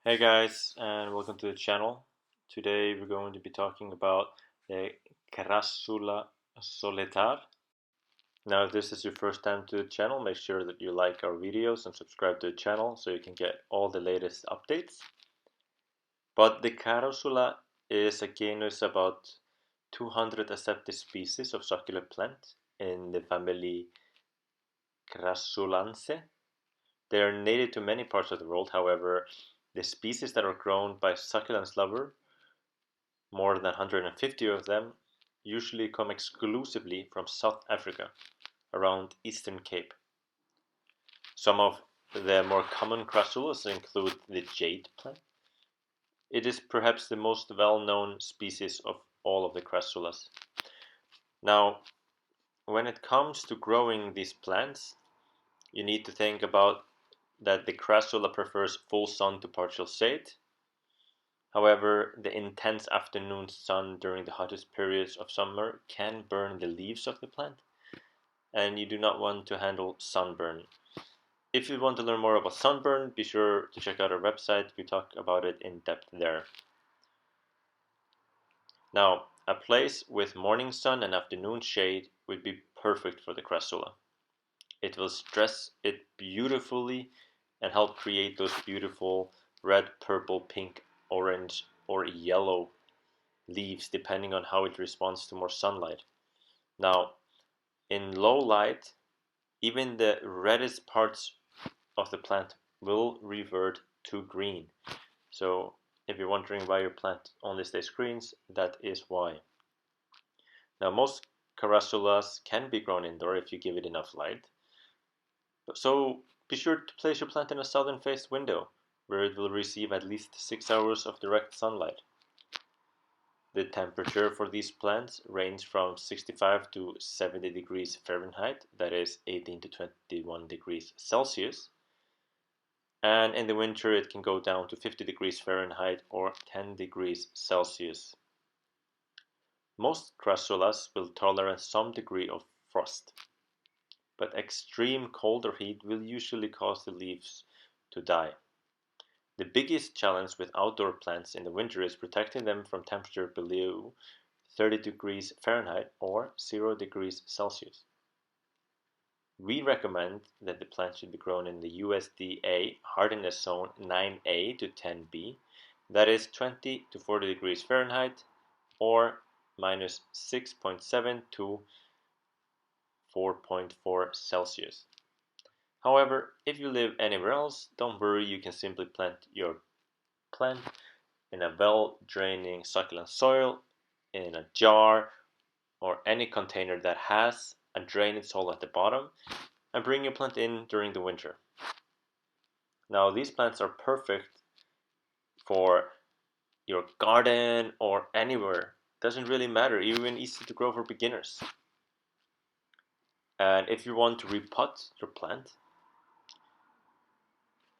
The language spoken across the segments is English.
Hey guys, and welcome to the channel. Today we're going to be talking about the Crassula Solitar. Now, if this is your first time to the channel, make sure that you like our videos and subscribe to the channel so you can get all the latest updates. But the Crassula is a genus about 200 accepted species of succulent plant in the family Crassulaceae. They are native to many parts of the world. However, the species that are grown by succulents lovers, more than 150 of them, usually come exclusively from South Africa, around Eastern Cape. Some of the more common crassulas include the jade plant. It is perhaps the most well-known species of all of the crassulas. Now, when it comes to growing these plants, you need to think about that the crassula prefers full sun to partial shade. However, the intense afternoon sun during the hottest periods of summer can burn the leaves of the plant, and you do not want to handle sunburn. If you want to learn more about sunburn, be sure to check out our website. We talk about it in depth there. Now, a place with morning sun and afternoon shade would be perfect for the crassula. It will stress it beautifully and help create those beautiful red, purple, pink, orange, or yellow leaves depending on how it responds to more sunlight. Now, in low light, even the reddest parts of the plant will revert to green. So if you're wondering why your plant only stays green, that is why. Now, most carassulas can be grown indoor if you give it enough light. So be sure to place your plant in a southern faced window where it will receive at least 6 hours of direct sunlight. The temperature for these plants range from 65 to 70 degrees Fahrenheit, that is 18 to 21 degrees Celsius. And in the winter it can go down to 50 degrees Fahrenheit or 10 degrees Celsius. Most crassulas will tolerate some degree of frost, but extreme cold or heat will usually cause the leaves to die. The biggest challenge with outdoor plants in the winter is protecting them from temperature below 30 degrees Fahrenheit or 0 degrees Celsius. We recommend that the plant should be grown in the USDA hardiness zone 9A to 10B, that is 20 to 40 degrees Fahrenheit or minus 6.7 to 4.4 Celsius. However, if you live anywhere else, don't worry, you can simply plant your plant in a well-draining succulent soil, in a jar, or any container that has a drainage hole at the bottom, and bring your plant in during the winter. Now, these plants are perfect for your garden or anywhere. Doesn't really matter, even easy to grow for beginners. And if you want to repot your plant,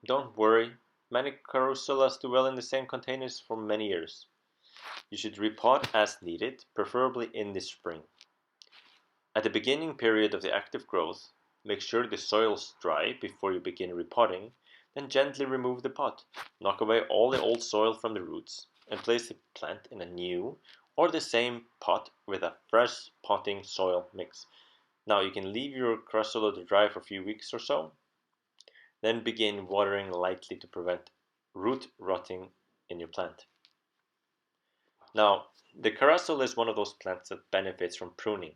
don't worry, many carussulas do well in the same containers for many years. You should repot as needed, preferably in the spring. At the beginning period of the active growth, make sure the soil is dry before you begin repotting, then gently remove the pot. Knock away all the old soil from the roots and place the plant in a new or the same pot with a fresh potting soil mix. Now you can leave your crassula to dry for a few weeks or so, then begin watering lightly to prevent root rotting in your plant. Now, the crassula is one of those plants that benefits from pruning.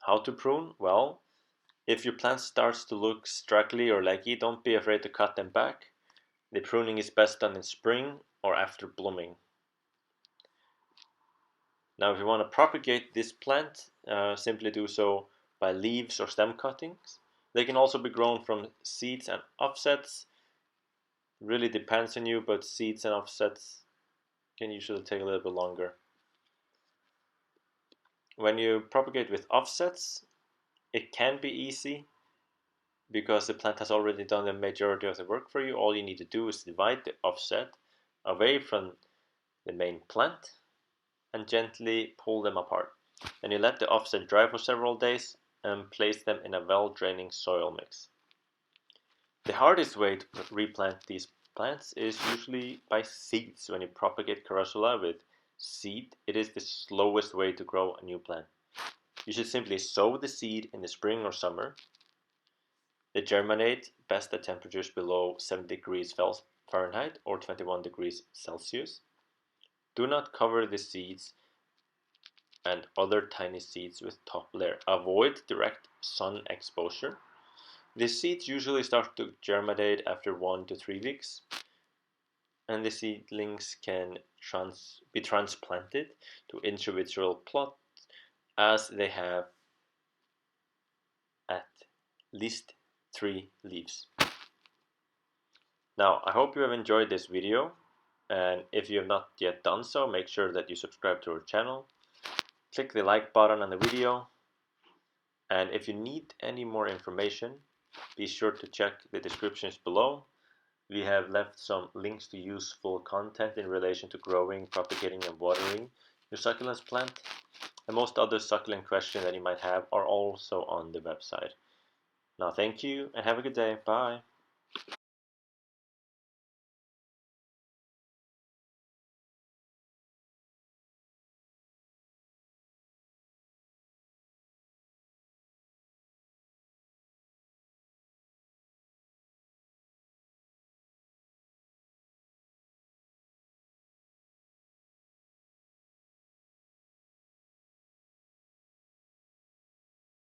How to prune? Well, if your plant starts to look straggly or leggy, don't be afraid to cut them back. The pruning is best done in spring or after blooming. Now, if you want to propagate this plant, simply do so by leaves or stem cuttings. They can also be grown from seeds and offsets. It really depends on you, but seeds and offsets can usually take a little bit longer. When you propagate with offsets, it can be easy because the plant has already done the majority of the work for you. All you need to do is divide the offset away from the main plant and gently pull them apart. Then you let the offset dry for several days and place them in a well-draining soil mix. The hardest way to replant these plants is usually by seeds. When you propagate Crassula with seed, it is the slowest way to grow a new plant. You should simply sow the seed in the spring or summer. They germinate best at temperatures below 70 degrees Fahrenheit or 21 degrees Celsius. Do not cover the seeds and other tiny seeds with top layer. Avoid direct sun exposure. The seeds usually start to germinate after 1 to 3 weeks, and the seedlings can be transplanted to individual plots as they have at least 3 leaves. Now, I hope you have enjoyed this video, and if you have not yet done so, make sure that you subscribe to our channel. Click the like button on the video, and if you need any more information, be sure to check the descriptions below. We have left some links to useful content in relation to growing, propagating, and watering your succulents plant. And most other succulent questions that you might have are also on the website. Now, thank you and have a good day. Bye.